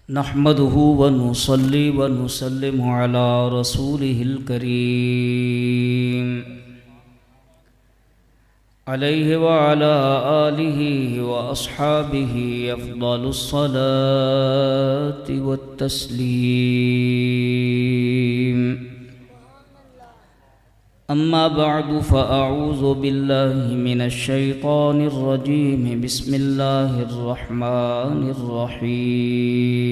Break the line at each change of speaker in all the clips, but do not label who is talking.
नहमदुहु व नुसल्ली व नुसल्लिमु अला रसूलिहिल करीम अलैहि व अला आलिहि व अस्हाबिहि अफ़्ज़लुस सलाति वत तस्लीम। अम्मा बअदु फ़अऊज़ु बिल्लाहि मिनश शैतानिर रजीम। बिस्मिल्लाहिर रहमानिर रहीम।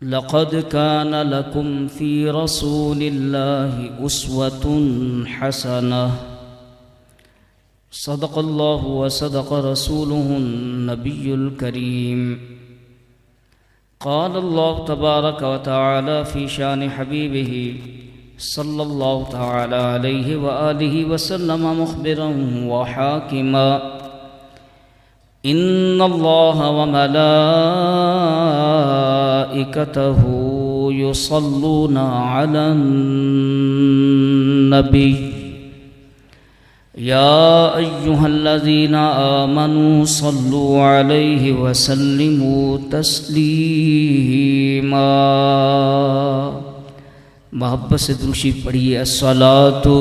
लक़द कान लकुम फ़ी रसूलिल्लाहि उस्वतुन हसनह। सदक़ल्लाहु व सदक़ रसूलुहुन नबियुल करीम। क़ाल अल्लाहु तबारक व तआला फ़ी शान हबीबिही सल्लल्लाहु तआला अलैहि व आलिहि व सल्लम मुख़बिरन व हाकिमा। इन्नल्लाहा व मलाइकतहु युसल्लूना अलन नबी या अय्युहल्लज़ीना आमनू सल्लू अलैहि वसल्लिमू तस्लीमा। मोहब्बत से दुरूद पढ़िए। अस्सलातु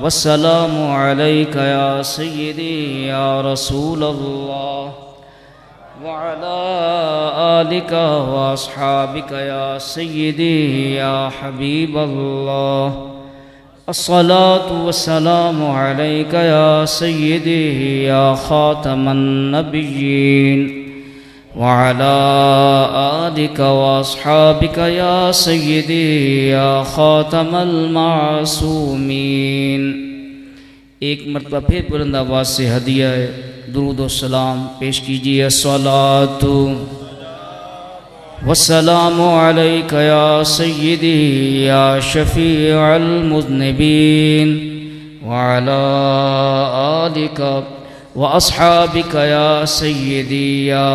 वस्सलामु अलैका या सय्यदी या रसूलल्लाह व अला आलिका व अस्हाबिका या सय्यदी या हबीबल्लाह। अस्सलातु वस्सलामु अलैका या सय्यदी या खातमन नबिय्यीन व अला आलिका व अस्हाबिका या सय्यदी या खातमल मासूमीन। एक मरतबा फिर बुलंद आवाज़ से हदिया दुरूद व सलाम पेश कीजिए। अस्सलातु वस्सलामु अलैका या सय्यदी या शफ़ीअल मुज़निबीन व अला आलिका व अस्हाबिका या सय्यदी या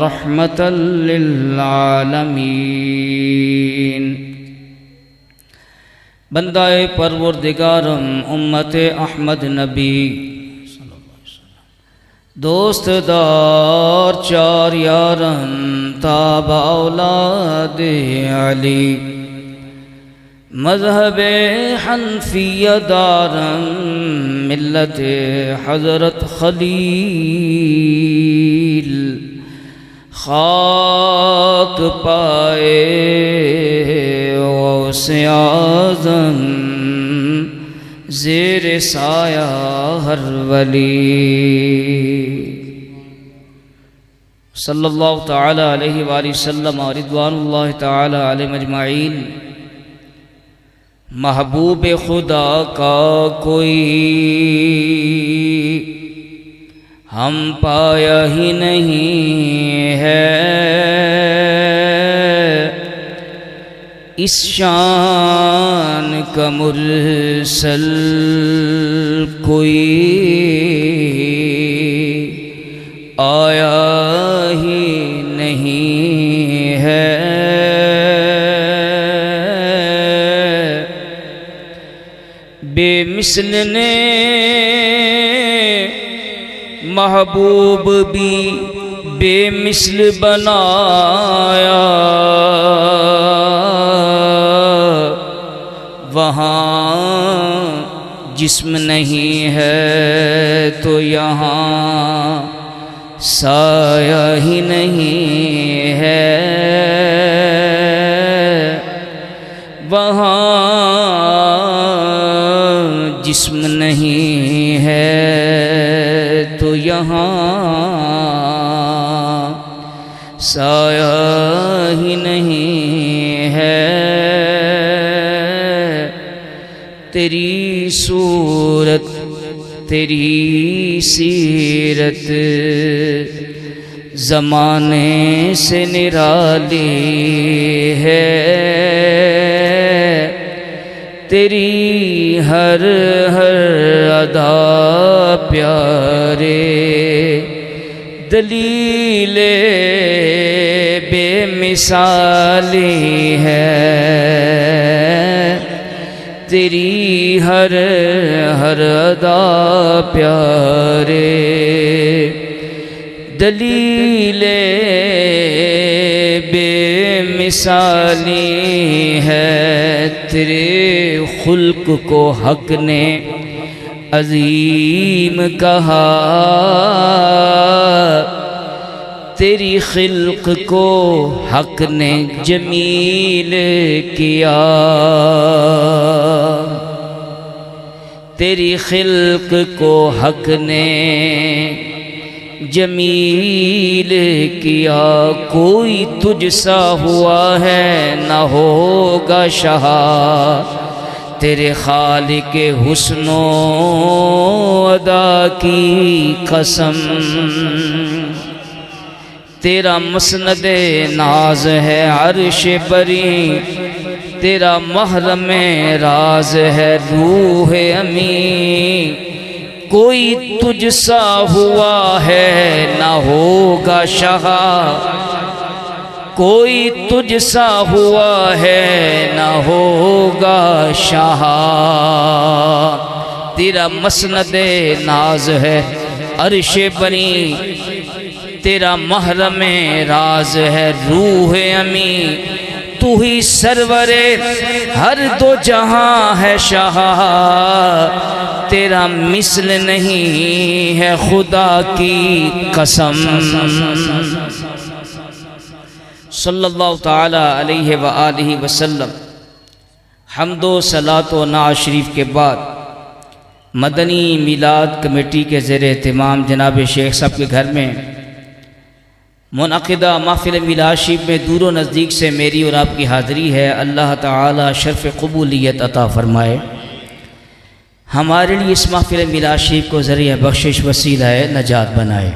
रहमतल लिल आलमीन। बंदाए परवरदिगारम उम्मते अहमद नबी दोस्तदार चार यारम ताबा औलादे अली मज़हबे हनफिया दारम मिल्लते हज़रत खलील खाक पाए गौसे आज़म ज़ेर साया हर वली। सल्लल्लाहु तआला अलैहि वसल्लम रिज़वानुल्लाहि तआला अलैहिम अजमाइन। महबूब खुदा का कोई हम पाया ही नहीं है, इस शान का मुरसल कोई आया ही नहीं है। बेमिसल ने महबूब भी बेमिसल बनाया, वहाँ जिस्म नहीं है तो यहाँ साया ही नहीं है। वहाँ जिस्म नहीं है तो यहाँ साया ही नहीं है। तेरी सूरत तेरी सीरत ज़माने से निराली है। तेरी हर हर अदा प्यारे दलीले बेमिसाली है। तेरी हर हर अदा प्यारे दलील बेमिसाली है तेरे खुल्क को हक ने अजीम कहा, तेरी खिल्क को हक ने जमील किया, तेरी खिल्क को हक ने जमील किया। कोई तुझसा हुआ है न होगा शाह, तेरे खालिक हुस्नो अदा की कसम। तेरा मसनदे नाज है अर्श बरी, तेरा महरम राज है रूह अमी। कोई तुझसा हुआ है न होगा शाह, कोई तुझसा हुआ है न होगा शाह। तेरा मसनदे नाज है अर्श बरी, तेरा महरम राज है रूह अमी। तू ही सरवरे हर दो जहां है शाह, तेरा मिसल नहीं है खुदा की कसम। सल्लल्लाहु ताला अलैहि व आलिहि वसल्लम। हम्दो सलातो नात शरीफ के बाद मदनी मिलाद कमेटी के ज़ेर एहतमाम जनाब शेख साहब के घर में मुनअक़िदा महफ़िल मिलाद शरीफ में दूर व नज़दीक से मेरी और आपकी हाज़िरी है। अल्लाह ताला शर्फ़ क़बूलियत अता फ़रमाए, हमारे लिए इस महफ़िल मिलाद शरीफ को ज़रिया बख्शिश वसीला नजात बनाए।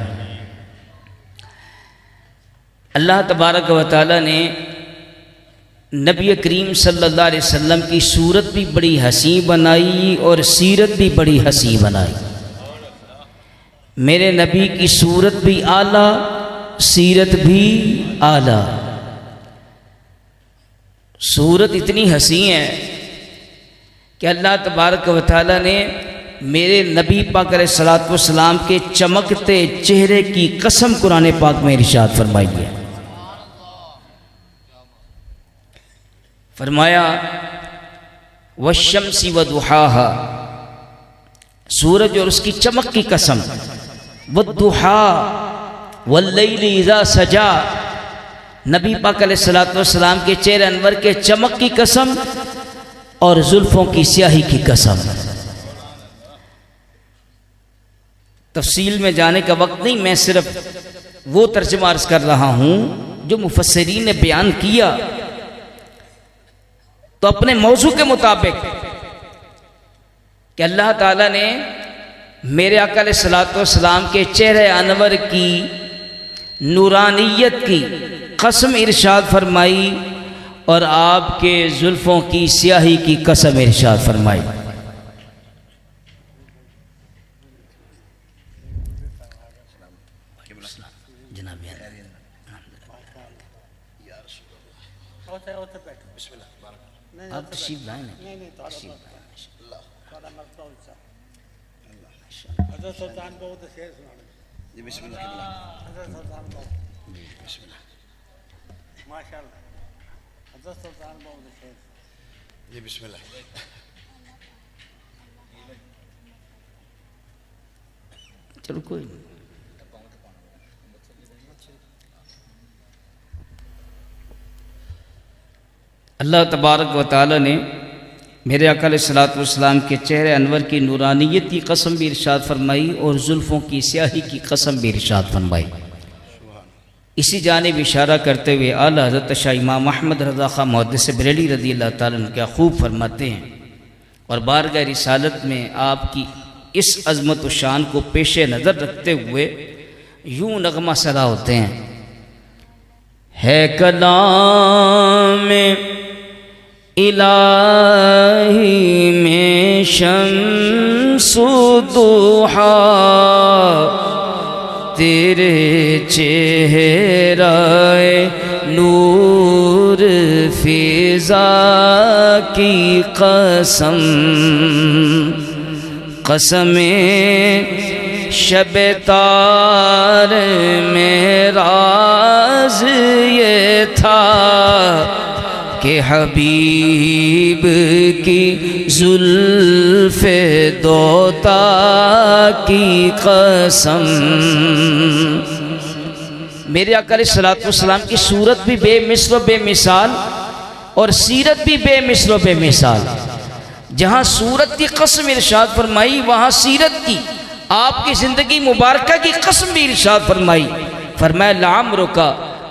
अल्लाह तबारक व तआला ने नबी करीम सल्लल्लाहु अलैहि वसल्लम की सूरत भी बड़ी हसी बनाई और सीरत भी बड़ी हसी बनाई। मेरे नबी की सूरत भी आला, सीरत भी आला। सूरत इतनी हसी है कि अल्लाह तबारक व तआला ने मेरे नबी पाक अलैहिस्सलातु वस्सलाम के चमकते चेहरे की कसम कुरान पाक में इरशाद फरमाई है। फरमाया वश्शम्सी वदुहाहा, सूरज और उसकी चमक की कसम, वद्दुहा वल्लैली इज़ा सजा, नबी पाक अलैहिस्सलातु वस्सलाम के चेहरे अनवर के चमक की कसम और जुल्फ़ों की स्याही की कसम। तफसील में जाने का वक्त नहीं, मैं सिर्फ वो तर्जुमा अर्ज़ कर रहा हूँ जो मुफस्सिरीन ने बयान किया। तो अपने मौजू के मुताबिक कि अल्लाह ताला ने मेरे आका अलैहिस्सलातु वस्सलाम के चेहरे अनवर की नूरानियत की कसम इरशाद फरमाई और आपके जुल्फ़ों की स्याही की कसम इरशाद फरमाई। आप तशरीफ लाएं ना। चलो कोई नहीं। अल्लाह तबारक व तआला ने मेरे आका अलैहिस्सलातु वस्सलाम के चेहरे अनवर की नूरानियत की कसम भी इरशाद फरमाई और जुल्फ़ों की स्याही की कसम भी इरशाद फरमाई। इसी जानिब इशारा करते हुए आला हज़रत शाह इमाम अहमद रज़ा ख़ां मुहद्दिस बरेली रज़ी अल्लाह ताला अन्हु क्या खूब फरमाते हैं और बारगाह रिसालत में आपकी इस अज़मत व शान को पेश नज़र रखते हुए यूँ नगमा सरा होते हैं। है कलाम इलाही में शम्सु दुहा, तेरे चेहराए नूर फिजा की कसम, कसमें शब तार में राज ये था कि हबीब की जुल्फ़े दोता की कसम। मेरे आका अलैहिस्सलातु वस्सलाम की सूरत भी बेमिसल बेमिसाल और सीरत भी बेमिसल बेमिसाल। जहाँ सूरत की कसम इरशाद फरमाई वहाँ सीरत की, आपकी ज़िंदगी मुबारका की कसम भी इरशाद फरमाई। फरमाया लामरो का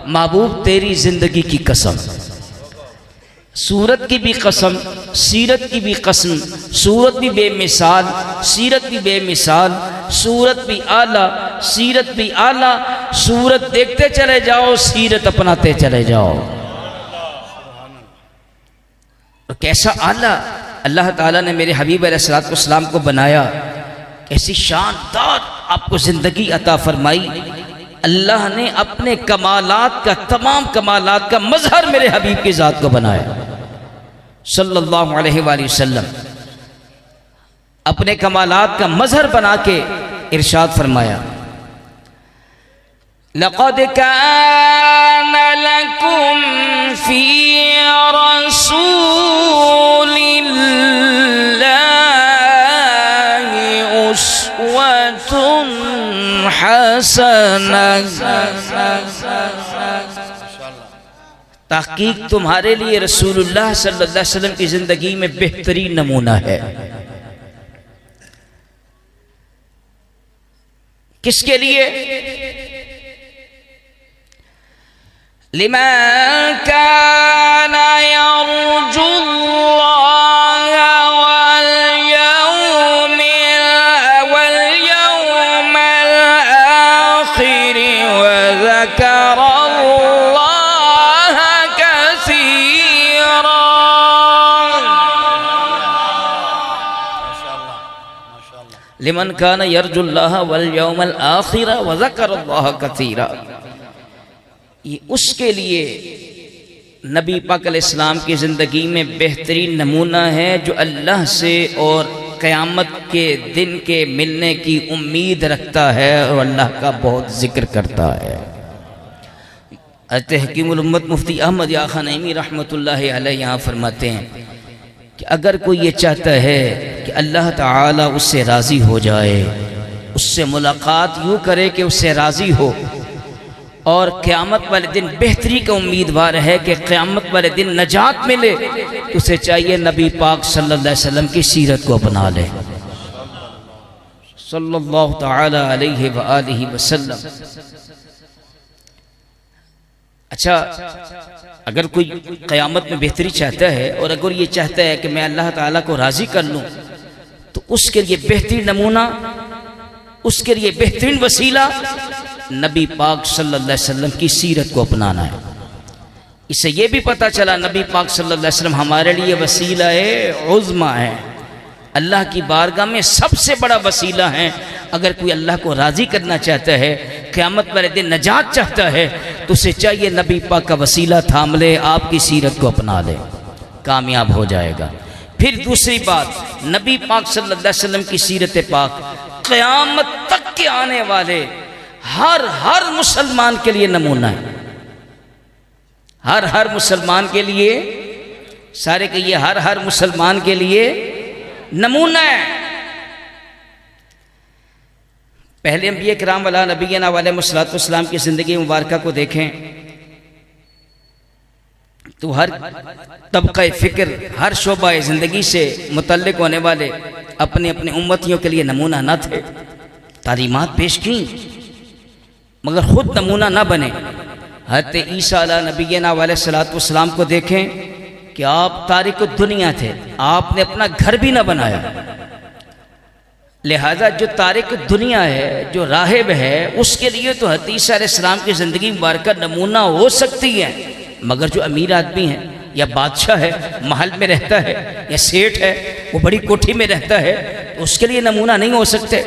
महबूब तेरी ज़िंदगी की कसम। सूरत की भी कसम, सीरत की भी कसम। सूरत भी बेमिसाल, सीरत भी बेमिसाल। सूरत भी आला, सीरत भी आला। सूरत देखते चले जाओ, सीरत अपनाते चले जाओ। और कैसा आला अल्लाह ताला ने मेरे हबीब अलैहिस्सलातु वस्सलाम को बनाया, कैसी शानदार आपको ज़िंदगी अता फरमाई। अल्लाह ने अपने कमालात का, तमाम कमालात का मजहर मेरे हबीब की ज़ात को बनाया सल्लल्लाहु अलैहि वसल्लम। अपने कमालात का मजहर बना के इरशाद फरमाया, लक़द कान लकुम फ़ी रसूलिल्लाहि उस्वतुन हसनह। तहकीक तुम्हारे लिए रसूलुल्लाह सल्लल्लाहु अलैहि वसल्लम की जिंदगी में बेहतरीन नमूना है। किसके लिए? लिमन कान यरजुल्लाह वल यौमल आखिर व ज़करल्लाह कसीरा। लिमन कान यरजुल्लाह वल यौमल आखिर व ज़करल्लाह कसीरा। ये उसके लिए नबी पाक अलैहिस्सलाम की ज़िंदगी में बेहतरीन नमूना है जो अल्लाह से और क़यामत के दिन के मिलने की उम्मीद रखता है और अल्लाह का बहुत ज़िक्र करता है। हज़रत हकीमुल उम्मत मुफ्ती अहमद या खान नईमी रहमतुल्लाहि अलैह यहाँ फरमाते हैं कि अगर कोई ये चाहता है कि अल्लाह ताला उससे राज़ी हो जाए, उससे मुलाकात यूँ करे कि उससे राज़ी हो और क़यामत वाले दिन बेहतरी का उम्मीदवार है कि क़यामत वाले दिन नजात मिले, तो उसे चाहिए नबी पाक सल्लल्लाहु अलैहि वसल्लम की सीरत को अपना ले सल्लल्लाहु ताला अलैहि व आलिहि वसल्लम। अच्छा, अगर कोई क़यामत में बेहतरी चाहता है और अगर ये चाहता है कि मैं अल्लाह ताला को राज़ी कर लूँ, तो उसके लिए बेहतरीन नमूना, उसके लिए बेहतरीन वसीला नबी पाक सल्लल्लाहु अलैहि वसल्लम की सीरत को अपनाना है। इससे ये भी पता चला नबी पाक सल्लल्लाहु अलैहि वसल्लम हमारे लिए वसीला उज़्मा है, अल्लाह की बारगाह में सबसे बड़ा वसीला है। अगर कोई अल्लाह को राज़ी करना चाहता है, क़यामत वाले दिन नजात चाहता है, तो उसे चाहिए नबी पाक का वसीला थाम ले, आपकी सीरत को अपना ले, कामयाब हो जाएगा। फिर दूसरी बात, नबी पाक सल्लल्लाहु अलैहि वसल्लम की सीरत पाक क़यामत तक के आने वाले हर मुसलमान के लिए नमूना है। हर मुसलमान के लिए, सारे कहिए हर मुसलमान के लिए नमूना है। पहले अंबिया किराम वाला नबीना अलैहिस्सलातु वस्सलाम की ज़िंदगी मुबारक को देखें तो हर तबक़ा फ़िक्र, हर शोबा ज़िंदगी से मुतल्लिक़ होने वाले अपने अपने उम्मतियों के लिए नमूना न थे। तालीमात पेश की मगर ख़ुद नमूना ना बने। हज़रत ईसा नबीना अलैहिस्सलातु वस्सलाम को देखें कि आप तारिक दुनिया थे, आपने अपना घर भी ना बनाया। लिहाजा जो तारिक दुनिया है, जो राहिब है, उसके लिए तो हज़रत ईसा अलैहिस्सलाम की ज़िंदगी मुबारक नमूना हो सकती है, मगर जो अमीर आदमी है या बादशाह है, महल में रहता है, या सेठ है, वो बड़ी कोठी में रहता है, तो उसके लिए नमूना नहीं हो सकते।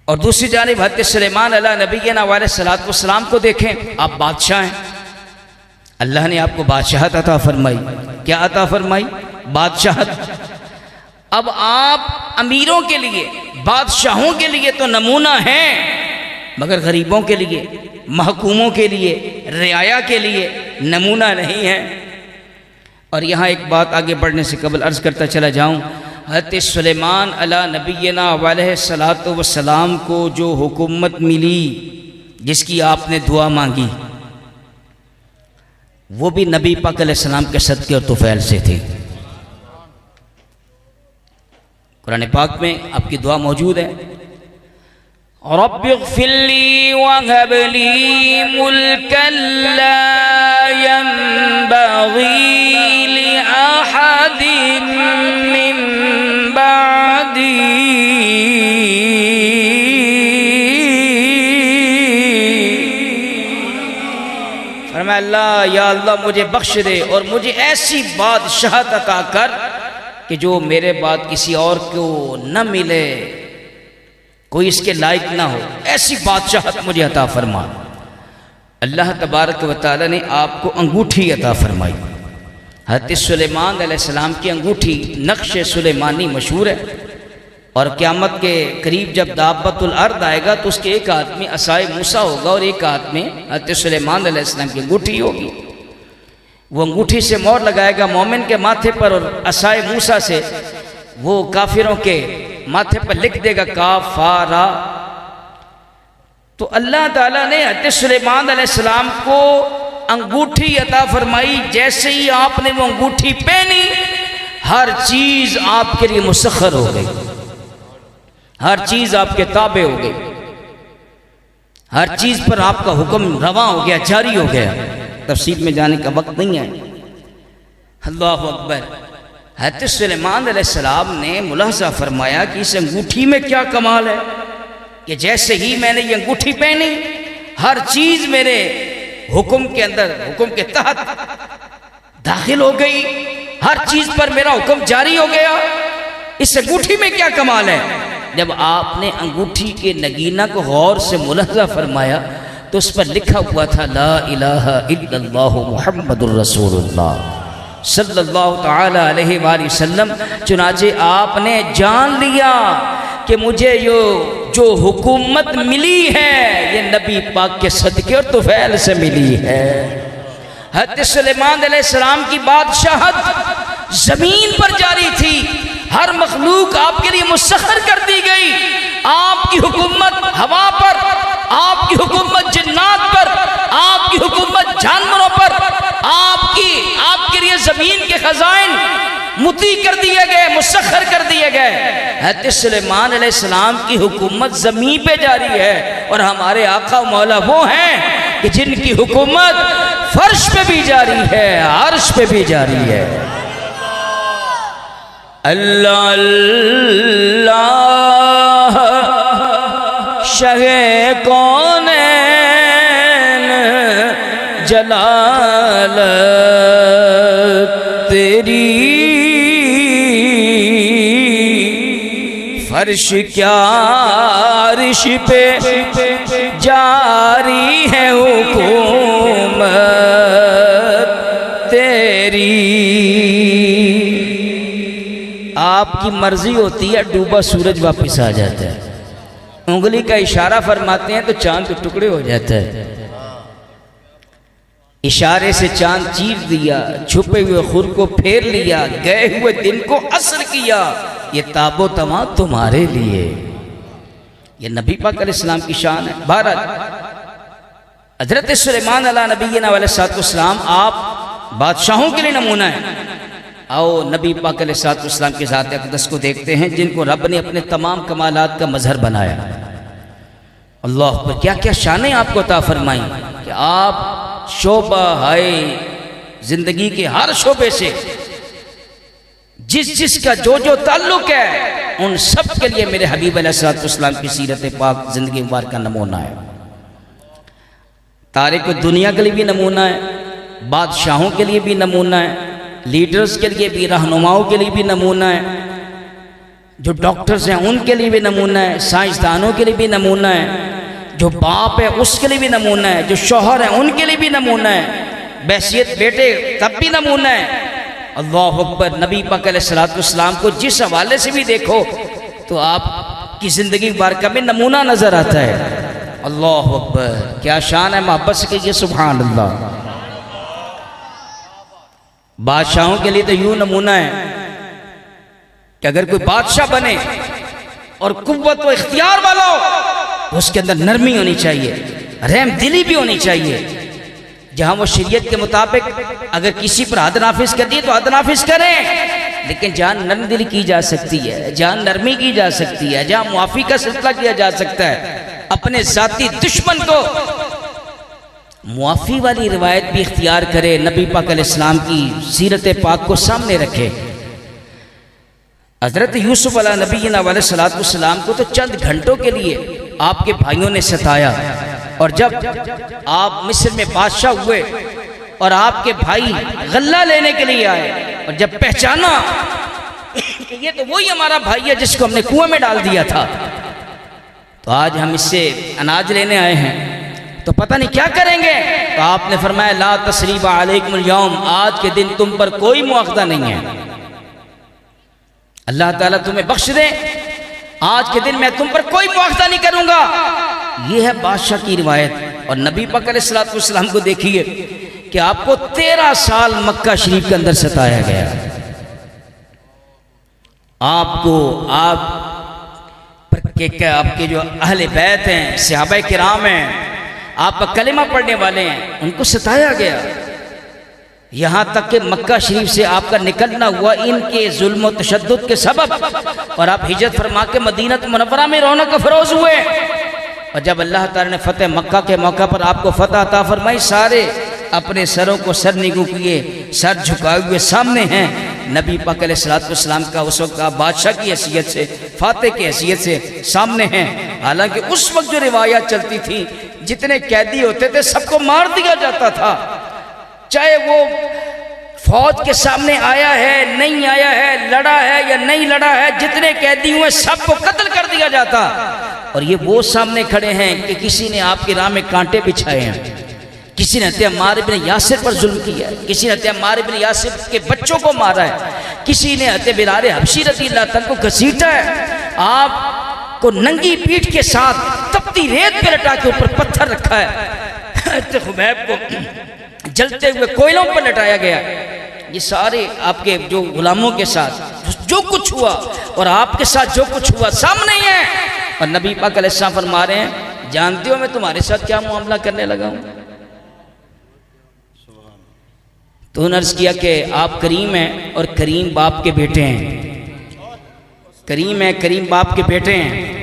और दूसरी जानिब हज़रत सुलेमान अला नबीना अलैहिस्सलातु वस्सलाम को देखें, आप बादशाह हैं, अल्लाह ने आपको बादशाहत अता फरमाई। क्या अता फरमाई? बादशाहत। अब आप अमीरों के लिए, बादशाहों के लिए तो नमूना हैं, मगर गरीबों के लिए, महकूमों के लिए, रियाया के लिए नमूना नहीं है। और यहाँ एक बात आगे बढ़ने से कबल अर्ज़ करता चला जाऊँ, हज़रत सुलेमान अला नबीना अलैहिस्सलातु वस्सलाम को जो हुकूमत मिली, जिसकी आपने दुआ मांगी, वो भी नबी पाक अलैहिस्सलाम के सदके और तुफ़ैल से थी। कुरान पाक में आपकी दुआ मौजूद है, रब्बिग़फ़िरली वहबली मुल्कन ला यंबग़ी लिअहदिन मिन बअदी फरमाया अल्लाह, या अल्लाह मुझे बख्श दे और मुझे ऐसी बादशाहत अता कर कि जो मेरे बाद किसी और को न मिले, कोई इसके लायक ना हो, ऐसी बादशाहत मुझे अता फरमा। अल्लाह तबारक व तआला ने आपको अंगूठी अता फरमाई। हज़रत सुलेमान अलैहिस्सलाम की अंगूठी नक्श सुलेमानी मशहूर है, और क़यामत के करीब जब दाब्बतुल अर्द आएगा तो उसके एक हाथ में असाए मूसा होगा और एक हाथ में हज़रत सुलेमान अलैहिस्सलाम की अंगूठी होगी। वो अंगूठी से मोहर लगाएगा मोमिन के माथे पर, और असाए मूसा से वो काफिरों के माथे पर लिख देगा काफारा। तो अल्लाह ताला ने हज़रत सुलेमान अलैहिस्सलाम को अंगूठी अता फरमाई। जैसे ही आपने वो अंगूठी पहनी, हर चीज आपके लिए मुसख्खर हो गई, हर चीज आपके ताबे हो गई, हर चीज पर आपका हुक्म रवा हो गया, जारी हो गया। तफसील में जाने का वक्त नहीं है। अल्लाहु अकबर। हज़रत सुलेमान अलैहिस्सलाम ने मुलाहजा फरमाया कि इस अंगूठी में क्या कमाल है कि जैसे ही मैंने ये अंगूठी पहनी, हर चीज मेरे हुक्म के अंदर, हुक्म के तहत दाखिल हो गई, हर चीज पर मेरा हुक्म जारी हो गया। इस अंगूठी में क्या कमाल है? जब आपने अंगूठी के नगीना को गौर से मुलाहजा फरमाया तो उस पर लिखा हुआ था ला इलाहा इल्लल्लाहु मुहम्मदुर रसूलुल्लाह सल्लल्लाहु तआला अलैहि वसल्लम। चुनाचे आपने जान लिया कि मुझे जो हुकूमत मिली है ये नबी पाक के सदके और तुफैल से मिली है। हज़रत सुलेमान अलैहिस्सलाम की बादशाहत जमीन पर जारी थी, हर मखलूक आपके लिए मुसख्खर कर दी गई। आपकी हुकूमत हवा पर, आपकी हुकूमत जिन्नात पर, आपकी हुकूमत जानवरों पर, आपके लिए जमीन के खजाइन मुती कर दिए गए, मुसख्खर कर दिए गए। हज़रत सुलेमान अलैहिस्सलाम की हुकूमत जमीन पे जारी है, और हमारे आका मौला वो हैं कि जिनकी हुकूमत फर्श पे भी जारी है, अर्श पे भी जारी है। अल्लाह अल्लाह शहे कौन जलाल तेरी, फर्श क्या अर्श पे जारी है हुकूमत तेरी। आपकी मर्जी होती है, डूबा सूरज वापस आ जाता है, उंगली का इशारा फरमाते हैं तो चांद के टुकड़े हो जाता है। इशारे से चांद चीर दिया, छुपे हुए खुर को फेर लिया, गए हुए दिन को असर किया, ये ताबो तमा तुम्हारे लिए। ये नबी पाक अलैहिस्सलाम की शान है। भारत हजरत सुलेमान अला नबीना अलैहिस्सलाम आप बादशाहों के लिए नमूना है। आओ नबी पाक अलैहिस्सलाम के ज़ात अक़दस को देखते हैं, जिनको रब ने अपने तमाम कमालात का मजहर बनाया। अल्लाह पर क्या क्या शानें आपको अता फरमाई कि आप शोबा है जिंदगी के हर शोबे से जिसका जो ताल्लुक है, उन सब के लिए मेरे हबीब अलैहिस्सलाम की सीरत पाक जिंदगी मुबारक का नमूना है। तारिक दुनिया के लिए भी नमूना है, बादशाहों के लिए भी नमूना है, लीडर्स के लिए भी, रहनुमाओं के लिए भी नमूना है, जो डॉक्टर्स हैं उनके लिए भी नमूना है, साइंसदानों के लिए भी नमूना है, जो बाप है उसके लिए भी नमूना है, जो शौहर है उनके लिए भी नमूना है, बहसियत बेटे तब भी नमूना है, अल्लाह अकबर। नबी पाक अलैहिस्सलाम को जिस हवाले से भी देखो तो आपकी ज़िंदगी मुबारक में नमूना नज़र आता है। अल्लाह अकबर, क्या शान है, मोहब्बत से कीजिए सुभान अल्लाह। बादशाहों के लिए तो यूं नमूना है कि अगर कोई बादशाह बने और कुव्वत व इख्तियार वाला हो तो उसके अंदर नरमी होनी चाहिए, रहम दिली भी होनी चाहिए। जहां वो शरीयत के मुताबिक अगर किसी पर हद नाफिज कर दी तो हद नाफिज करें, लेकिन जहां नरम दिली की जा सकती है, जहां नरमी की जा सकती है, जहां मुआफी का सिलसिला किया जा सकता है, अपने जाती दुश्मन को मुआफी वाली रिवायत भी इख्तियार करे, नबी पाक अलैहिस्सलाम की सीरत पाक को सामने रखे। हज़रत यूसुफ अला नबीना अलैहिस्सलाम को तो चंद घंटों के लिए आपके भाइयों ने सताया, और जब आप मिस्र में बादशाह हुए और आपके भाई गल्ला लेने के लिए आए और जब पहचाना कि ये तो वही हमारा भाई है जिसको हमने कुएं में डाल दिया था, तो आज हम इससे अनाज लेने आए हैं, तो पता नहीं क्या करेंगे। तो आपने फरमाया ला तसरीबा अलैकुमुल यौम, आज के दिन तुम पर कोई मुआखज़ा नहीं है, अल्लाह ताला तुम्हें बख्श दे, आज के दिन मैं तुम पर कोई मुआखज़ा नहीं करूंगा। यह है बादशाह की रिवायत। और नबी पाक अलैहिस्सलाम को देखिए कि आपको 13 साल मक्का शरीफ के अंदर सताया गया, आपके जो अहले बैत हैं, सहाबा किराम हैं, आप कलिमा पढ़ने वाले हैं, उनको सताया गया। यहाँ तक कि मक्का शरीफ से आपका निकलना हुआ इनके जुल्म व तशद्दुद के सबब, और आप हिजरत फरमा के मदीना मुनव्वरा में रौनक अफरोज हुए। और जब अल्लाह ताला ने फतेह मक्का के मौका पर आपको फतह अता फरमाई, सारे अपने सरों को सर निगू किए, सर झुकाए हुए सामने हैं। नबी पाक अलैहिस्सलाम का उस वक्त आप बादशाह की हैसियत से, फातेह की हैसियत से सामने हैं। हालांकि उस वक्त जो रिवायत चलती थी, जितने कैदी होते थे सबको मार दिया जाता था, चाहे वो फौज के सामने आया है, नहीं आया है, लड़ा है या नहीं लड़ा है, जितने कैदी हुए सबको कत्ल कर दिया जाता। और ये वो सामने खड़े हैं कि किसी ने आपकी राह में कांटे बिछाए हैं, किसी ने अम्मार इब्न यासिर पर जुल्म किया है, किसी ने अम्मार इब्न यासिर के बच्चों को मारा है, किसी ने बिलाल हबशी रज़ियल्लाहु अन्हु को घसीटा है, आपको नंगी पीठ के साथ तपती रेत पे लटा के ऊपर पत्थर रखा है, खुबैब को जलते हुए कोयलों पर लटाया गया। ये सारे आपके जो गुलामों के साथ जो कुछ हुआ और आपके साथ जो कुछ हुआ सामने ही है। और नबी पाक अलैहिस्सलाम फरमा रहे हैं, जानते हो मैं तुम्हारे साथ क्या मामला करने लगा हूं? तो उन्होंने अर्ज किया कि आप करीम हैं और करीम बाप के बेटे हैं, करीम है, करीम बाप के बेटे हैं,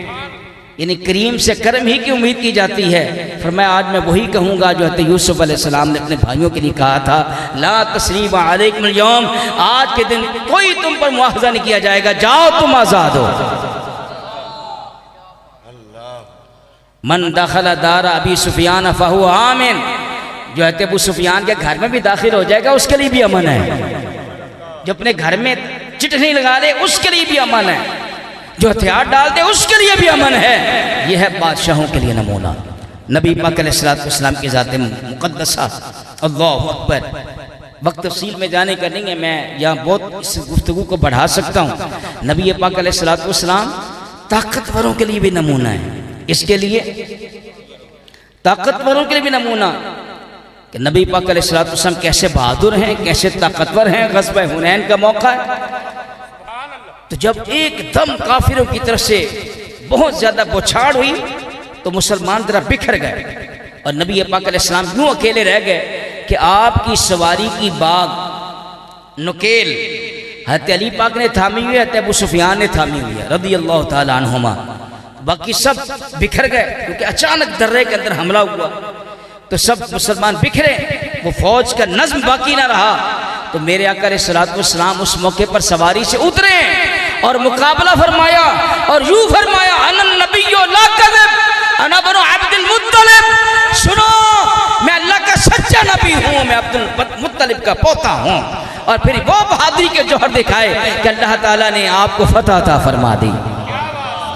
यानी करीम से करम ही की उम्मीद की जाती है। फरमाया आज मैं वही कहूँगा जो हज़रत यूसुफ अलैहिस्सलाम ने अपने भाइयों के लिए कहा था, ला तस्रीबा अलैकुमुल यौम, आज के दिन कोई तुम पर मुआखज़ा नहीं किया जाएगा, जाओ तुम आज़ाद हो। मन दखल दारा अबी सुफियान फहुव आमिन, जो है अबू सुफियान के घर में भी दाखिल हो जाएगा उसके लिए भी अमन है, जो अपने घर में चिटनी लगा दे उसके लिए भी अमन है, जो हथियार डाल दे उसके लिए भी अमन है। यह है बादशाहों के लिए नमूना। नबी पाक अलैहिस्सलाम की ज़ात मुक़द्दसा, अल्लाहु अकबर। वक्त तफसील में जाने का नहीं है, मैं यहाँ बहुत इस गुफ्तगू को बढ़ा सकता हूँ। नबी पाक अलैहिस्सलाम ताकतवरों के लिए भी नमूना है, इसके लिए ताकतवरों के लिए भी नमूना कि नबी पाक अलैहिस्सलाम कैसे बहादुर हैं, कैसे ताकतवर हैं। ग़ज़वा हुनैन का मौका है, तो जब एकदम काफिरों की तरफ से बहुत ज्यादा बौछार हुई तो मुसलमान जरा बिखर गए और नबी पाक अलैहिस्सलाम यूं अकेले रह गए कि आपकी सवारी की बाग नुकेल हज़रत अली पाक ने थामी हुई है, हज़रत अबू सुफियान ने थामी हुई है रज़ियल्लाहु ताला अन्हुमा। बाकी सब बिखर गए क्योंकि अचानक दर्रे के अंदर हमला हुआ, तो सब मुसलमान बिखरे, वो फौज का नज़्म बाकी ना रहा। तो मेरे आका अलैहिस्सलातु वस्सलाम उस मौके पर सवारी से उतरे और मुकाबला फरमाया और यूं फरमाया, अनन नबिय्यु ला कज़ब अना बनु अब्दुल मुत्तलिब, सुनो मैं अल्लाह का सच्चा नबी हूँ, मैं अब्दुल मुत्तलिब का पोता हूँ। और फिर वो बहादुरी के जौहर दिखाए कि अल्लाह ताला ने आपको फतह अता फरमा दी।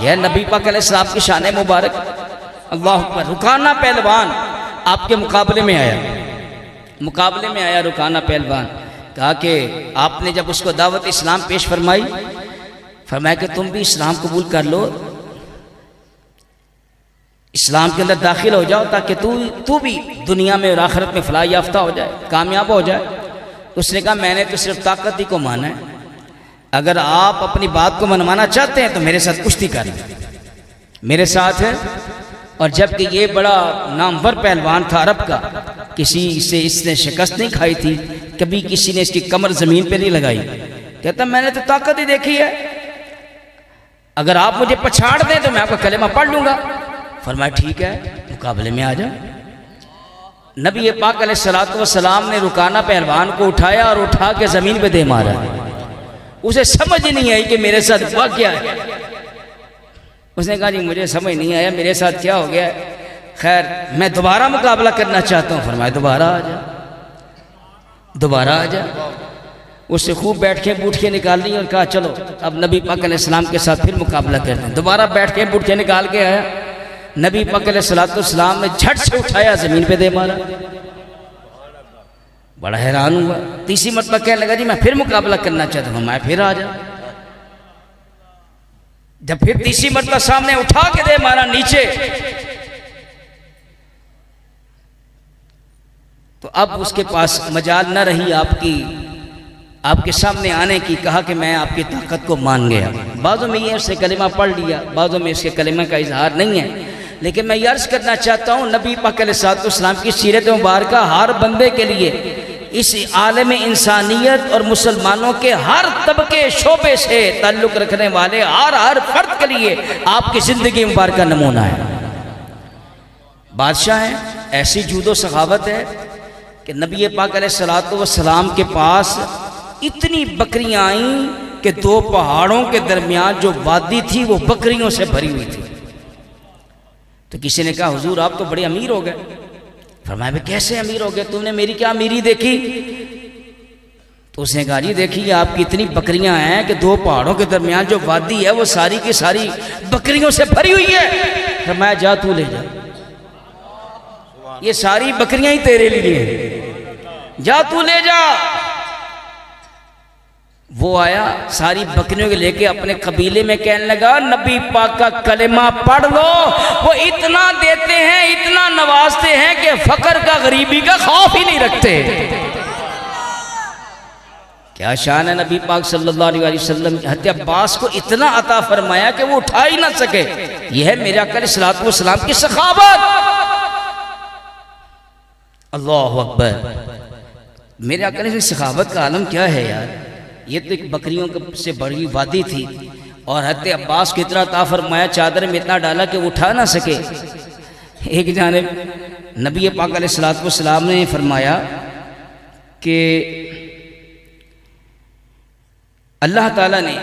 यह नबी पाक अलैहिस्सलाम की शान मुबारक। अल्लाह अकबर। रुकाना पहलवान आपके मुकाबले में आया, रुकाना पहलवान, कहा कि आपने जब उसको दावत इस्लाम पेश फरमाई, फरमाया कि तुम भी इस्लाम कबूल कर लो, इस्लाम के अंदर दाखिल हो जाओ, ताकि तू भी दुनिया में और आखिरत में फलाह याफ्ता हो जाए, कामयाब हो जाए। उसने कहा मैंने तो सिर्फ ताकत ही को माना है, अगर आप अपनी बात को मनवाना चाहते हैं तो मेरे साथ कुश्ती कर लें, मेरे साथ है। और जबकि ये बड़ा नामवर पहलवान था अरब का, किसी से इसने शिकस्त नहीं खाई थी, कभी किसी ने इसकी कमर जमीन पे नहीं लगाई। कहता मैंने तो ताकत ही देखी है, अगर आप मुझे पछाड़ दें तो मैं आपका कलेमा पढ़ लूंगा। फरमाया ठीक है, मुकाबले में आ जा। नबी पाक अलैहिस्सलातु वस्सलाम ने रुकाना पहलवान को उठाया और उठा के जमीन पे दे मारा। उसे समझ ही नहीं आई कि मेरे साथ हुआ क्या है। उसने कहा जी मुझे समझ नहीं आया मेरे साथ क्या हो गया, खैर मैं दोबारा मुकाबला करना चाहता हूँ। फरमाया दोबारा आ जा, दोबारा आ जा। उससे खूब बैठ के बूटियाँ निकाल ली और कहा चलो अब नबी पाक अलैहिस्सलाम के साथ फिर मुकाबला करते हैं। दोबारा बैठ के बूटियाँ निकाल के आया, नबी पाक अलैहिस्सलाम ने झट से उठाया, जमीन पे दे मारा। बड़ा हैरान हुआ, तीसरी मरतबा कहने लगा जी मैं फिर मुकाबला करना चाहता हूँ। मैं फिर आ जा। जब फिर तीसरी मरतबा सामने उठा के दे मारा नीचे, तो अब उसके पास मजाल न रही आपके सामने आने की। कहा कि मैं आपकी ताकत को मान गया। बाज़ों में ये उसने कलिमा पढ़ लिया, बाज़ों में इसके कलिमा का इजहार नहीं है। लेकिन मैं ये अर्ज करना चाहता हूँ नबी पाक अलैहिस्सलाम की सीरत मुबारक हर बंदे के लिए, इस आलम इंसानियत और मुसलमानों के हर तबके शोबे से ताल्लुक़ रखने वाले हर फर्द के लिए आपकी ज़िंदगी मुबारक का नमूना है। बादशाह है, ऐसी जूदो सखावत है कि नबी पाक अलैहिस्सलाम के पास इतनी बकरियां आईं कि 2 पहाड़ों के दरमियान जो वादी थी वो बकरियों से भरी हुई थी। तो किसी ने कहा हुजूर आप तो बड़े अमीर हो गए। फरमाया भाई कैसे अमीर हो गए, तुमने मेरी क्या अमीरी देखी? तो उसने कहा जी देखिए आपकी इतनी बकरियां हैं कि 2 पहाड़ों के दरमियान जो वादी है वो सारी की सारी बकरियों से भरी हुई है। फरमाया जा तू ले जा, ये सारी बकरियां ही तेरे लिए हैं, जा तू ले जा। वो आया सारी बकरियों के लेके अपने कबीले में कहने लगा नबी पाक का कलेमा पढ़ लो, वो इतना देते हैं, इतना नवाजते हैं कि फकर का गरीबी का खौफ ही नहीं रखते। क्या शान है नबी पाक सल्लल्लाहु अलैहि वसल्लम। हज़रत अब्बास को इतना अता फरमाया कि वो उठा ही ना सके। यह है मेरे आका अलैहिस्सलातु वस्सलाम की सखावत। अल्लाहु अकबर। मेरे आका की सखावत का आलम क्या है यार। ये तो एक बकरियों से बड़ी वादी थी और हज़रत अब्बास को इतना अता फरमाया, चादर में इतना डाला कि उठा ना सके। एक जानिब नबी पाक अलैहिस्सलातु वस्सलाम ने फरमाया कि अल्लाह ताला ने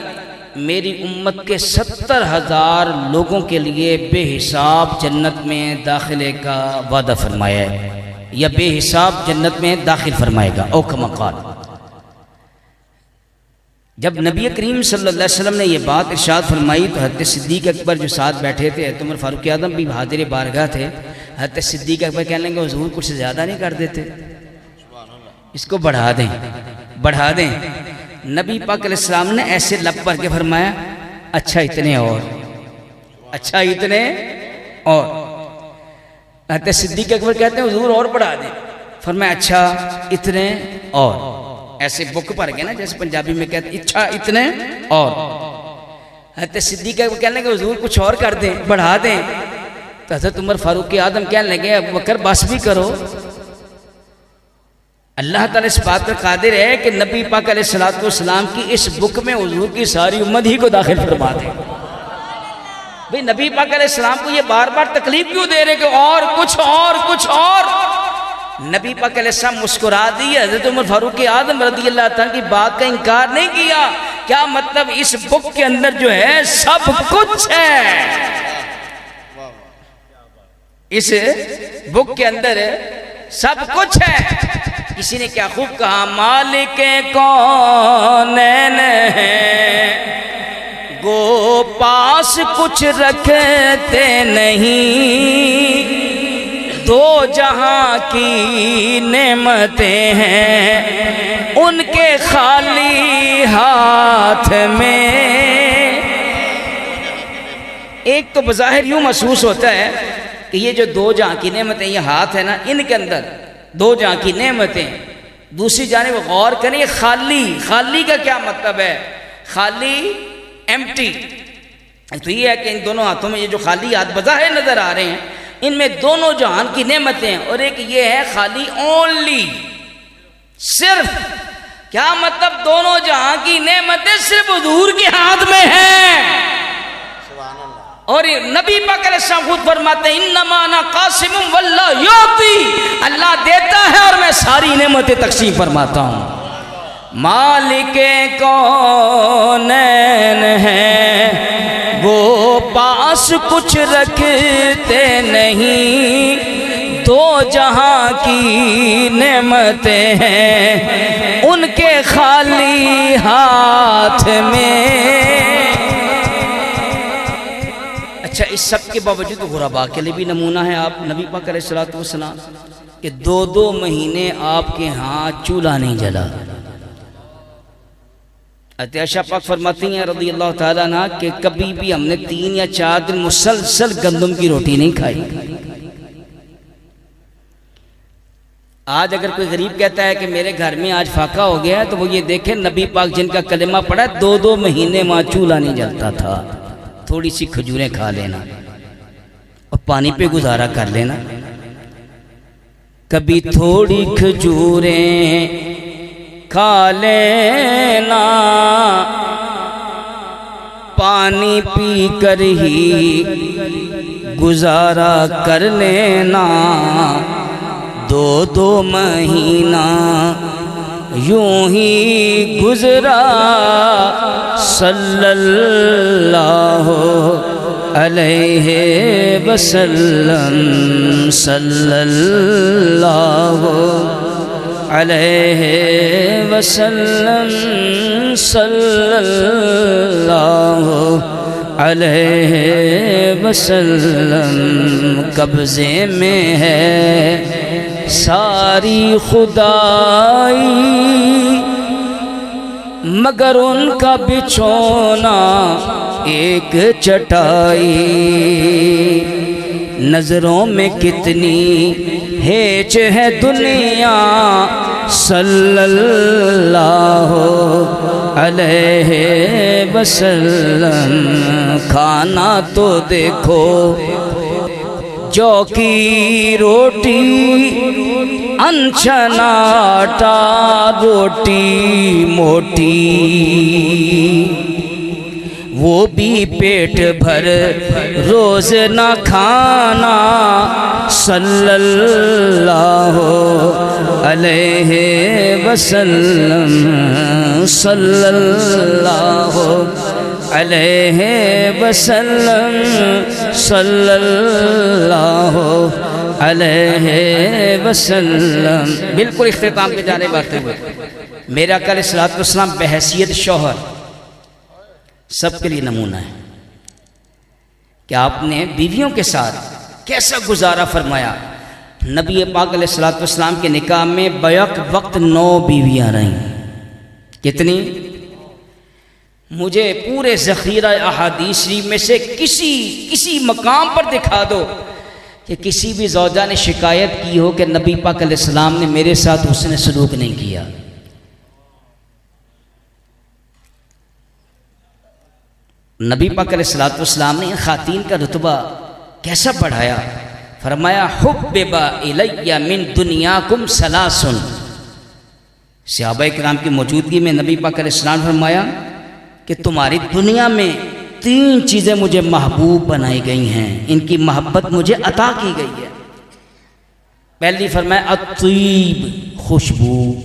मेरी उम्मत के 70,000 लोगों के लिए बेहिसाब जन्नत में दाखिले का वादा फरमाया है, या बेहिसाब जन्नत में दाखिल फरमाएगा। ओ कमा क़ाल। जब नबी करीम सल्लल्लाहु अलैहि वसल्लम ने ये बात इरशाद फरमाई तो हज़रत सिद्दीक़ अकबर जो साथ बैठे थे, हज़रत उमर फारूक आज़म भी हाज़िर बारगाह थे। हज़रत सिद्दीक़ अकबर कहने लगे हुज़ूर कुछ ज़्यादा नहीं कर देते, इसको बढ़ा दें, बढ़ा दें। नबी पाक अलैहिस्सलाम ने ऐसे लब भर के फरमाया अच्छा इतने और, अच्छा इतने और। हज़रत सिद्दीक़ अकबर कहते हैं हुज़ूर और बढ़ा दें। फरमाया अच्छा इतने और। ऐसे बुक भर गए ना, जैसे पंजाबी में कहते इच्छा इतने और। हज़रत सिद्दीक़ अकबर कहने लगे हुज़ूर कुछ और कर दें, बढ़ा दें। तो हज़रत उमर फारूक आज़म कहने लगे अबू बकर बस भी करो। अल्लाह ताला इस बात पर कादिर है कि नबी पाक अलैहिस्सलातु वस्सलाम की इस बुक में हुजूर की सारी उम्मत ही को दाखिल फरमा दे। भाई नबी पाक अलैहिस्सलाम को ये बार बार तकलीफ क्यों दे रहे कि और कुछ और कुछ और। नबी पाक अलैहिस्सलाम मुस्कुरा दिए। हज़रत उमर फारूक आज़म रज़ियल्लाहु ताला की बात का इनकार नहीं किया। क्या मतलब इस बुक के अंदर जो है सब कुछ है, इस बुक के अंदर सब कुछ है। किसी ने क्या खूब कहा मालिक कौन है गो पास कुछ रखते नहीं, दो जहां की नेमतें हैं उनके खाली हाथ में। एक तो बज़ाहिर यूं महसूस होता है कि ये जो दो जहां की नेमतें, ये हाथ है ना, इनके अंदर दो जहां की नेमतें। दूसरी जानिब गौर करें, ये खाली, खाली का क्या मतलब है? खाली, एम्प्टी। तो ये है कि इन दोनों हाथों में ये जो खाली हाथ बज़ाहिर नजर आ रहे हैं, इनमें दोनों जहान की नेमतें हैं। और एक ये है खाली, ओनली, सिर्फ। क्या मतलब? दोनों जहां की नेमतें सिर्फ हुजूर के हाथ में हैं। और नबी पाक अलैहिस्सलाम खुद फरमाते हैं, इन्नमा अना कासिमुम वल्लाहु युती, अल्लाह देता है और मैं सारी नेमतें तकसीम फरमाता हूँ। मालिके कौनैन है वो पास कुछ रखते नहीं, दो जहां की नेमतें हैं उनके खाली हाथ में। अच्छा, इस सब के बावजूद गुरबा के लिए भी नमूना है आप नबी पाक अलैहिस्सलातु वस्सलाम कि 2-2 महीने आपके यहाँ चूल्हा नहीं जला। आयशा पाक फरमाती हैं रज़ी अल्लाह ताला अन्हा कि कभी भी हमने 3 या 4 दिन मुसलसल गंदम की रोटी नहीं खाई। आज अगर कोई गरीब कहता है कि मेरे घर में आज फाका हो गया है, तो वो ये देखे नबी पाक जिनका कलिमा पड़ा 2-2 महीने वहाँ चूल्हा नहीं जलता था। थोड़ी सी खजूरें खा लेना और पानी पे गुजारा कर लेना। कभी थोड़ी खजूरें खा लेना, पानी पी कर ही गुजारा कर लेना। 2-2 महीना यूं ही गुजरा, सल्लल्लाहु अलैहि वसल्लम, सल्लल्लाहु अलैहि वसल्लम, सल्लल्लाहु अलैहि वसल्लम। कब्ज़े में है सारी खुदाई, मगर उनका बिछोना एक चटाई। नजरों में कितनी हेच है दुनिया, सल्लल्लाहु अलैहि वसल्लम। खाना तो देखो जौ की रोटी, अनछन आटा, रोटी मोटी, वो भी पेट भर रोज ना खाना, सल्लल्लाहु अलैहि वसल्लम, सल्लल्लाहु अलैहि वसल्लम, सल्लल्लाहु अलैहि वसल्लम। बिल्कुल इख्तिताम पे जाने बढ़ते हुए मेरे आका अलैहिस्सलातु वस्सलाम बहैसियत शौहर सबके लिए नमूना है कि आपने बीवियों के साथ कैसा गुजारा फरमाया। नबी पाक अलैहिस्सलातु वस्सलाम के निकाह में बैक वक्त 9 बीवियाँ रहीं। कितनी? मुझे पूरे ज़ख़ीरा अहादीस शरीफ में से किसी मकाम पर दिखा दो कि किसी भी ज़ौजा ने शिकायत की हो कि नबी पाक अलैहिस्सलाम ने मेरे साथ हुस्न सलूक नहीं किया। नबी पाक अलैहिस्सलातु वस्सलाम ने ख़ातीन का रुतबा कैसा बढ़ाया। फरमाया हुब्बिबा इलैया मिन दुनियाकुम सलासुन। सहाबा किराम की मौजूदगी में नबी पाक अलैहिस्सलाम ने फरमाया कि तुम्हारी दुनिया में 3 चीज़ें मुझे महबूब बनाई गई हैं, इनकी मोहब्बत मुझे अता की गई है। पहली फरमाया अत्तीब, खुशबू।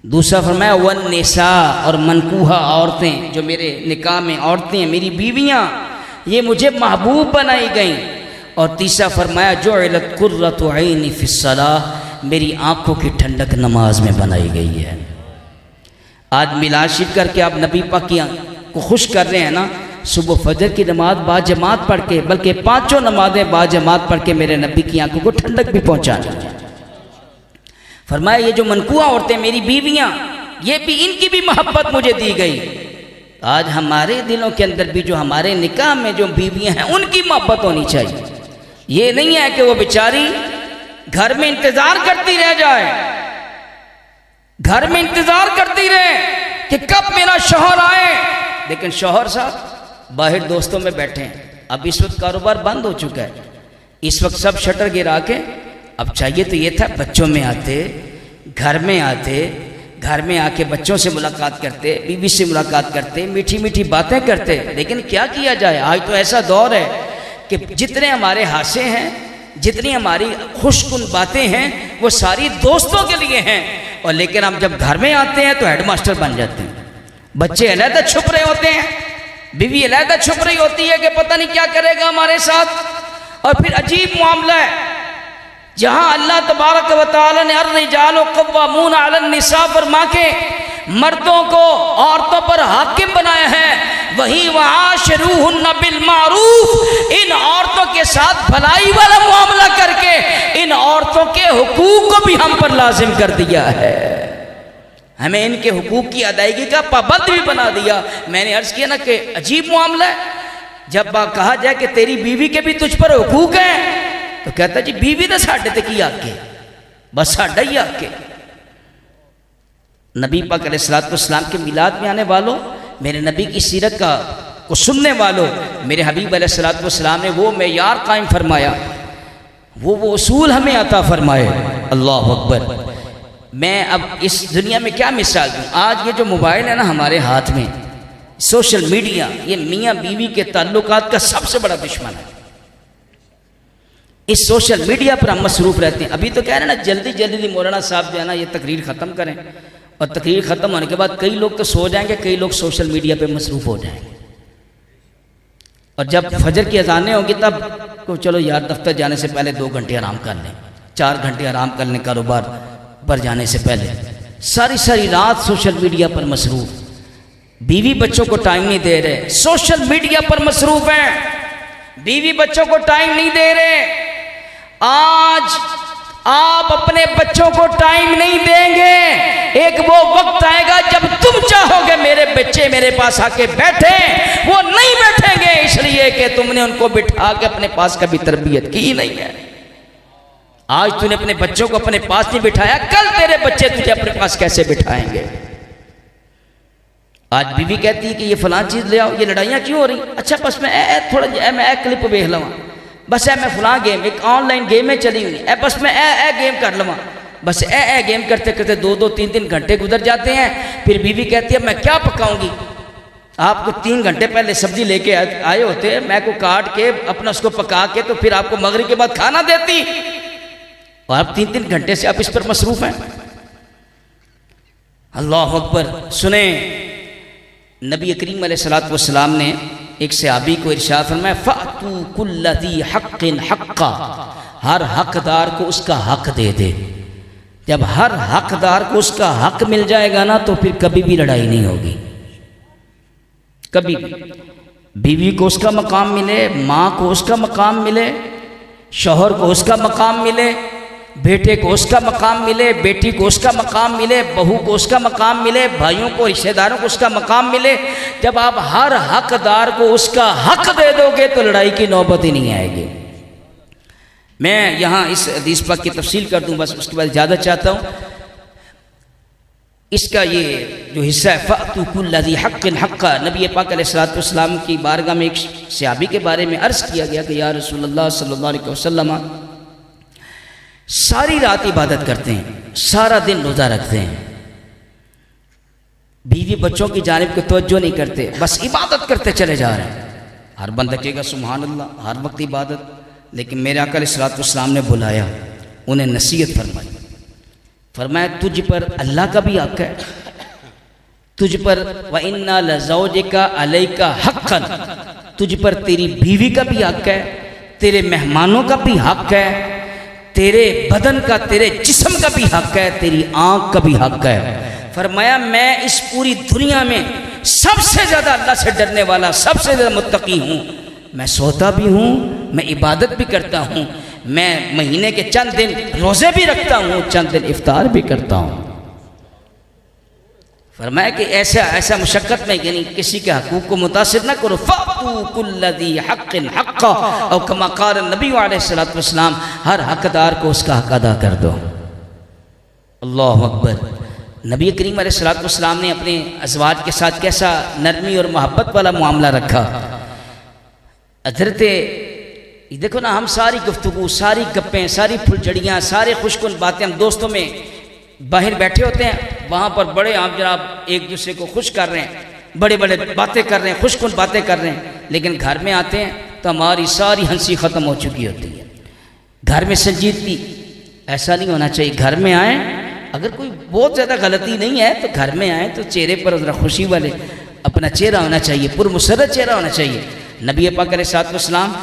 दूसरा फरमाया वन निसा, और मनकूहा औरतें, जो मेरे निकाह में औरतें मेरी बीवियाँ, ये मुझे महबूब बनाई गईं। और तीसरा फरमाया जुइलत कुर्रतु ऐनी फिस्सलाह, मेरी आँखों की ठंडक नमाज में बनाई गई है। आज मिलाद शिफ करके आप नबी पाक को खुश कर रहे हैं ना, सुबह फजर की नमाज बाजमात पढ़ के, बल्कि पांचों नमाजें बाजमात पढ़ के मेरे नबी की आंखों को ठंडक भी पहुंचानी है। फरमाया ये जो मनकुआ औरतें मेरी बीवियां, ये भी इनकी भी मोहब्बत मुझे दी गई। आज हमारे दिलों के अंदर भी जो हमारे निकाह में जो बीवियां हैं उनकी मोहब्बत होनी चाहिए। ये नहीं है कि वो बेचारी घर में इंतजार करती रह जाए, घर में इंतजार करती रहे कि कब मेरा शौहर आए, लेकिन शौहर साहब बाहर दोस्तों में बैठे हैं। अब इस वक्त कारोबार बंद हो चुका है, इस वक्त सब शटर गिरा के, अब चाहिए तो ये था बच्चों में आते, घर में आते, घर में आके बच्चों से मुलाकात करते, बीवी से मुलाकात करते, मीठी मीठी बातें करते। लेकिन क्या किया जाए, आज तो ऐसा दौर है कि जितने हमारे हासे हैं, जितनी हमारी खुशकुन बातें हैं, वो सारी दोस्तों के लिए हैं। और लेकिन हम जब घर में आते हैं तो हेडमास्टर बन जाते हैं। बच्चे अलहदा छुप रहे होते हैं, बीवी अलहदा छुप रही होती है कि पता नहीं क्या करेगा हमारे साथ। और फिर अजीब मामला है, जहां अल्लाह तबारक व तआला ने अर्रिजालु क़व्वामून अलन निसा फरमा के मर्दों को औरतों पर हाकिम बनाया है, वहीं वआशिरूहुन्ना बिल मारूफ, इन औरतों के साथ भलाई वाला मामला करके इन औरतों के हुकूक को भी हम पर लाजिम कर दिया है। हमें इनके हुकूक की अदायगी का पाबंद भी बना दिया। मैंने अर्ज किया ना कि अजीब मामला है। जब कहा जाए कि तेरी बीवी के भी तुझ पर हुकूक हैं, तो कहता जी बीवी तो साढ़े तक ही आके, बस साढ़ा ही आके। नबी पाक अलैहिस्सलाम के मिलाद में आने वालों, मेरे नबी की सीरत का को सुनने वालों, मेरे हबीब अलैहिस्सलाम ने वो मेयार कायम फरमाया, वो उसूल हमें अता फरमाए। अल्लाह अकबर। मैं अब इस दुनिया में क्या मिसाल दूँ। आज ये जो मोबाइल है ना हमारे हाथ में, सोशल मीडिया, ये मियाँ बीवी के ताल्लुकात का सबसे बड़ा दुश्मन है। इस सोशल मीडिया पर हम मसरूफ रहते हैं। अभी तो कह रहे हैं ना जल्दी जल्दी मौलाना साहब जो है ना ये तकरीर ख़त्म करें, और तकरीर ख़त्म होने के बाद कई लोग तो सो जाएंगे, कई लोग सोशल मीडिया पे मसरूफ़ हो जाएंगे। और जब फजर की अजानें होंगी तब तो चलो यार दफ्तर जाने से पहले 2 घंटे आराम कर लें, 4 घंटे आराम कर लें कारोबार पर जाने से पहले। सारी सारी रात सोशल मीडिया पर मसरूफ़, बीवी बच्चों को टाइम नहीं दे रहे, सोशल मीडिया पर मसरूफ़ हैं, बीवी बच्चों को टाइम नहीं दे रहे। आज आप अपने बच्चों को टाइम नहीं देंगे, एक वो वक्त आएगा जब तुम चाहोगे मेरे बच्चे मेरे पास आके बैठे, वो नहीं बैठेंगे, इसलिए कि तुमने उनको बिठा के अपने पास कभी तरबियत की ही नहीं है। आज तूने अपने बच्चों को अपने पास नहीं बिठाया, कल तेरे बच्चे तुझे अपने पास कैसे बिठाएंगे। आज बीवी कहती है कि ये फलां चीज़ ले आओ, ये लड़ाइयाँ क्यों हो रही? अच्छा बस मैं थोड़ा मैं क्लिप वेख लवा, बस मैं फलां गेम एक ऑनलाइन गेम में चली हुई है, बस मैं गेम कर लवा, बस गेम करते करते 2-2 3-3 घंटे गुजर जाते हैं। फिर बीवी कहती है मैं क्या पकाऊंगी? आपको 3 घंटे पहले सब्जी लेके आए होते, मैं को काट के अपना उसको पका के तो फिर आपको मगरिब के बाद खाना देती, और आप 3-3 घंटे से आप इस पर मसरूफ हैं। अल्लाह अकबर। सुने, नबी करीम अलैहिस्सलातु वस्सलाम ने एक सहाबी को इरशाद फरमाया, फ़अतू कुल्ल ज़ी हक़्क़िन हक़्क़ा, हर हकदार को उसका हक दे दे। जब हर हकदार को उसका हक मिल जाएगा ना तो फिर कभी भी लड़ाई नहीं होगी, कभी भी। बीवी को उसका मकाम मिले, माँ को उसका मकाम मिले, शौहर को उसका मकाम मिले, बेटे को उसका मकाम मिले, बेटी को उसका मकाम मिले, बहू को उसका मकाम मिले, भाइयों को रिश्तेदारों को उसका मकाम मिले। जब आप हर हकदार को उसका हक दे दोगे तो लड़ाई की नौबत ही नहीं आएगी। मैं यहाँ इस हदीस पाक की तफसील कर दूँ, बस उसके बाद इजाज़त चाहता हूँ। इसका ये जो हिस्सा है, फ़अतू कुल्ल ज़ी हक़्क़िन हक़्क़ा, नबी पाक अलैहिस्सलातु वस्सलाम की बारगाह में एक सहाबी के बारे में अर्ज़ किया गया कि या रसूलल्लाह सल्लल्लाहु अलैहि वसल्लम सारी रात इबादत करते हैं, सारा दिन रोज़ा रखते हैं, बीवी बच्चों की जानिब को तवज्जो नहीं करते, बस इबादत करते चले जा रहे हैं। हर बंदा कहेगा सुभान अल्लाह, हर वक्त इबादत। लेकिन मेरे आका अलैहिस्सलातु वस्सलाम ने बुलाया, उन्हें नसीहत फरमाई, फरमाया तुझ पर अल्लाह का भी हक है, तुझ पर व इन्ना लज़ौजिका अलैका हक़्क़न, तुझ पर तेरी बीवी का भी हक है, तेरे मेहमानों का भी हक है, तेरे बदन का, तेरे जिस्म का भी हक है, तेरी आँख का भी हक है। फरमाया मैं इस पूरी दुनिया में सबसे ज़्यादा अल्लाह से डरने वाला, सबसे ज़्यादा मुत्तकी हूँ। मैं सोता भी हूँ, मैं इबादत भी करता हूँ, मैं महीने के चंद दिन रोज़े भी रखता हूँ, चंद दिन इफ्तार भी करता हूँ। फरमाया कि ऐसा मुशक्क़त में यानी किसी के हकूक़ को मुतासिर ना करो। फ़अतू कुल्लज़ी हक़्क़िन हक़्क़ा, और कमा क़ाल नबी अलैहिस्सलातु वस्सलाम, हर हक़दार को उसका हक़ अदा कर दो। अल्लाहु अकबर। नबी करीम अलैहिस्सलातु वस्सलाम ने अपने अज़वाज के साथ कैसा नरमी और मोहब्बत वाला मामला रखा। हज़रत देखो ना, हम सारी गुफ्तगू, सारी गप्पें, सारी फुलझड़ियाँ, सारे खुशकुन बातें हम दोस्तों में बाहर बैठे होते हैं, वहाँ पर बड़े आप जनाब एक दूसरे को खुश कर रहे हैं, बड़े बड़े बातें कर रहे हैं, खुशकुन बातें कर रहे हैं, लेकिन घर में आते हैं तो हमारी सारी हंसी ख़त्म हो चुकी होती है। घर में संजीदगी, ऐसा नहीं होना चाहिए। घर में आए, अगर कोई बहुत ज़्यादा गलती नहीं है तो घर में आए तो चेहरे पर ज़रा खुशी वाले अपना चेहरा होना चाहिए, पुरमुसर्रत चेहरा होना चाहिए। नबी पाक अलैहिस्सलातु वस्सलाम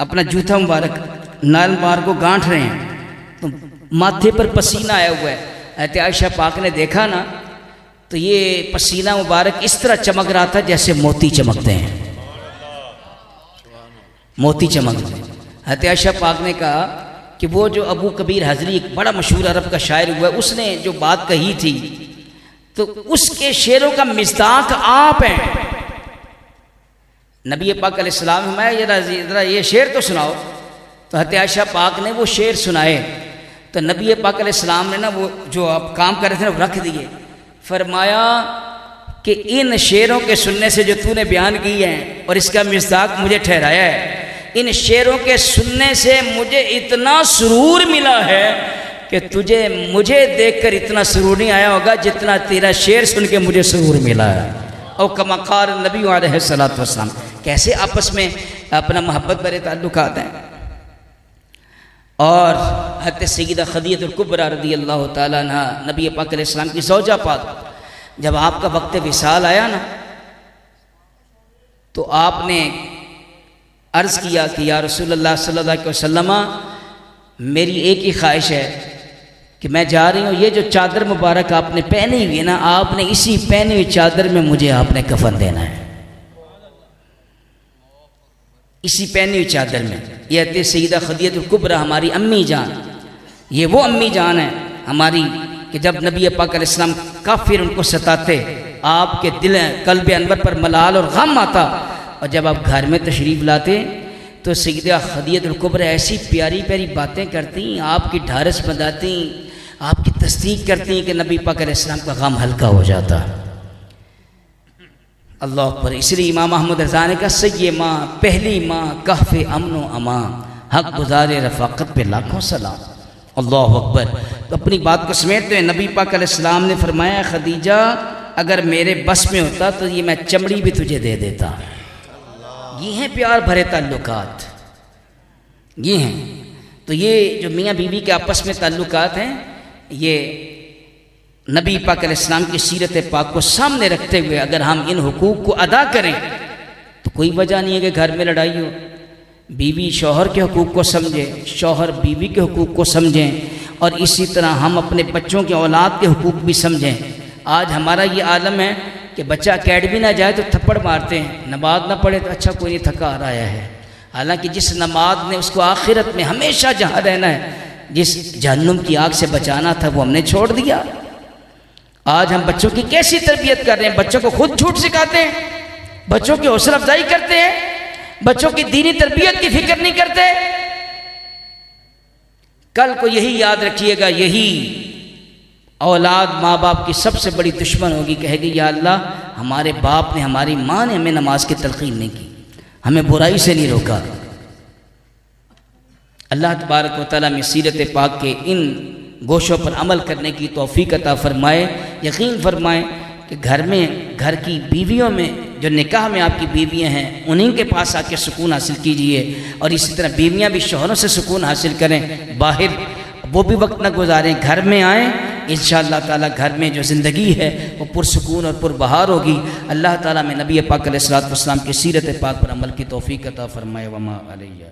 अपना जूता मुबारक नाल मुबारक को गांठ रहे हैं तो माथे पर पसीना आया हुआ है। आयशा पाक ने देखा ना तो ये पसीना मुबारक इस तरह चमक रहा था जैसे मोती चमकते हैं, मोती चमकते हैं। आयशा पाक ने कहा कि वो जो अबू कबीर हजरी, एक बड़ा मशहूर अरब का शायर हुआ, उसने जो बात कही थी तो उसके शेरों का मिज़दाक आप हैं। नबी पाक अलैहिस्सलाम, मैं जरा ये शेर तो सुनाओ। तो आयशा पाक ने वो शेर सुनाए तो नबी पाक अलैहिस्सलाम ने ना वो जो आप काम कर रहे थे ना वो रख दिए। फरमाया कि इन शेरों के सुनने से जो तूने बयान की है और इसका मिज़दाक मुझे ठहराया है, इन शेरों के सुनने से मुझे इतना सुरूर मिला है कि तुझे मुझे देखकर इतना सुरूर नहीं आया होगा जितना तेरा शेर सुन के मुझे सुरूर मिला है। और कमा क़ाल नबी अलैहिस्सलातु वस्सलाम, कैसे आपस में अपना मोहब्बत भरे ताल्लुकात हैं। और हज़रत सय्यदा खदीजतुल कुबरा रज़ियल्लाहु ताला अन्हा, नबी पाक अलैहिस्सलाम की ज़ौजा पाक, जब आपका वक्त विसाल आया ना तो आपने अर्ज़ किया कि या रसूलल्लाह सल्लल्लाहु अलैहि वसल्लम, मेरी एक ही ख्वाहिश है कि मैं जा रही हूँ, ये जो चादर मुबारक आपने पहनी हुई है ना, आपने इसी पहनी हुई चादर में मुझे आपने कफन देना है, इसी पहनी हुई चादर में। ये हज़रत सय्यदा खदीजतुल कुबरा हमारी अम्मी जान, ये वो अम्मी जान है हमारी कि जब नबी पाक अलैहिस्सलाम काफिर उनको सताते, आपके दिल कल्ब अनवर पर मलाल और गम आता, और जब आप घर में तशरीफ़ लाते तो सय्यदा खदीजतुल कुबरा ऐसी प्यारी प्यारी बातें करती, आपकी ढारस बंधाती, आपकी तस्दीक करती कि नबी पाक अलैहिस्सलाम का गम हल्का हो जाता। अल्लाह पर। इसलिए इमाम अहमद रज़ा ने कहा, सय्ये माँ, पहली माँ, कहफ़े अमनो अमा, हक गुज़ारे रफ़ाक़त पे लाखों सलाम। अल्लाह अकबर। तो अपनी बात को समेटते हुए नबी पाक अलैहिस्सलाम ने फरमाया, खदीजा अगर मेरे बस में होता तो ये मैं चमड़ी भी तुझे दे देता। ये हैं प्यार भरे ताल्लुकात, ये हैं। तो ये जो मियाँ बीवी के आपस में ताल्लुकात हैं, ये नबी पाक अलैहिस्सलाम की सीरत पाक को सामने रखते हुए अगर हम इन हुकूक को अदा करें तो कोई वजह नहीं है कि घर में लड़ाई हो। बीवी शौहर के हुकूक को समझे, शौहर बीवी के हुकूक को समझें, और इसी तरह हम अपने बच्चों के औलाद के हुकूक भी समझें। आज हमारा ये आलम है कि बच्चा अकेडमी ना जाए तो थप्पड़ मारते हैं, नमाज ना पढ़े तो अच्छा कोई नहीं, थका आ रहा है। हालांकि जिस नमाज ने उसको आखिरत में हमेशा जहाँ रहना है, जिस जहन्नुम की आग से बचाना था, वो हमने छोड़ दिया। आज हम बच्चों की कैसी तरबियत कर रहे हैं, बच्चों को खुद झूठ सिखाते हैं, बच्चों की हौसला अफजाई करते हैं, बच्चों की दीनी तरबियत की फिक्र नहीं करते। कल को यही याद रखिएगा, यही औलाद माँ बाप की सबसे बड़ी दुश्मन होगी। कहेगी, या अल्लाह हमारे बाप ने, हमारी माँ ने हमें नमाज की तलकीन नहीं की, हमें बुराई से नहीं रोका। अल्लाह तबारक व तआला में सीरत पाक के इन गोशों पर अमल करने की तौफीक अता फरमाए। यकीन फरमाएँ कि घर में, घर की बीवियों में, जो निकाह में आपकी बीवियां हैं, उन्हीं के पास आके सुकून हासिल कीजिए, और इसी तरह बीवियां भी शौहरों से सुकून हासिल करें। बाहर वो भी वक्त न गुजारें, घर में आएँ। इंशाअल्लाह ताला घर में जो ज़िंदगी है वो पुरसुकून और पुरबहार होगी। अल्लाह ताला में नबी पाक अलैहिस्सलातु वस्सलाम की सीरत पाक पर अमल की तौफीक अता फरमाए। वमा अलैया।